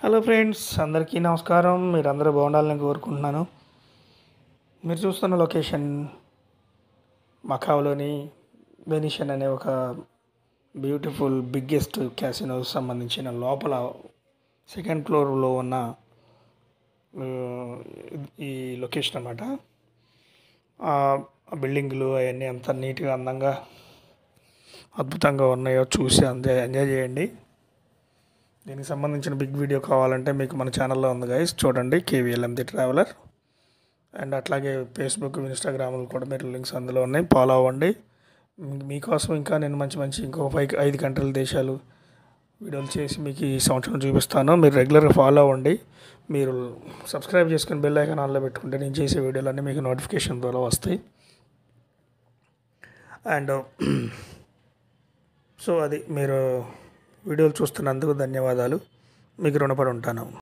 Hello friends, అందరికీ నమస్కారం. మీరందరూ బాగుండాలని కోరుకుంటున్నాను. మీరు చూస్తున్న లొకేషన్ మకావ్లోని వెనిషన్ అనే ఒక బ్యూటిఫుల్ బిగ్గెస్ట్ క్యాసినో సంబంధించిన లోపల సెకండ్ ఫ్లోర్లో ఉన్న ఆ, ఈ లొకేషన్ అన్నమాట. ఆ బిల్డింగ్లు అవన్నీ ఎంత నీట్గా అందంగా అద్భుతంగా ఉన్నాయో చూసి ఎంజాయ్ చేయండి. దీనికి సంబంధించిన బిగ్ వీడియో కావాలంటే మీకు మన ఛానల్లో ఉంది గైస్, చూడండి. కేవీఎల్ఎం ది ట్రావెలర్. అండ్ అట్లాగే ఫేస్బుక్, ఇన్స్టాగ్రామ్లో కూడా మీరు లింక్స్ అందులో ఉన్నాయి, ఫాలో అవ్వండి. మీకోసం ఇంకా నేను మంచి మంచి ఇంకో 5 కంట్రీల దేశాలు వీడియోలు చేసి మీకు ఈ సంవత్సరం చూపిస్తాను. మీరు రెగ్యులర్గా ఫాలో అవ్వండి. మీరు సబ్స్క్రైబ్ చేసుకుని బెల్ ఐకాన్ ఆన్లో పెట్టుకుంటే నేను చేసే వీడియోలన్నీ మీకు నోటిఫికేషన్ ద్వారా వస్తాయి. అండ్ సో అది మీరు వీడియోలు చూస్తున్నందుకు ధన్యవాదాలు. మీకు రుణపడి ఉంటాను.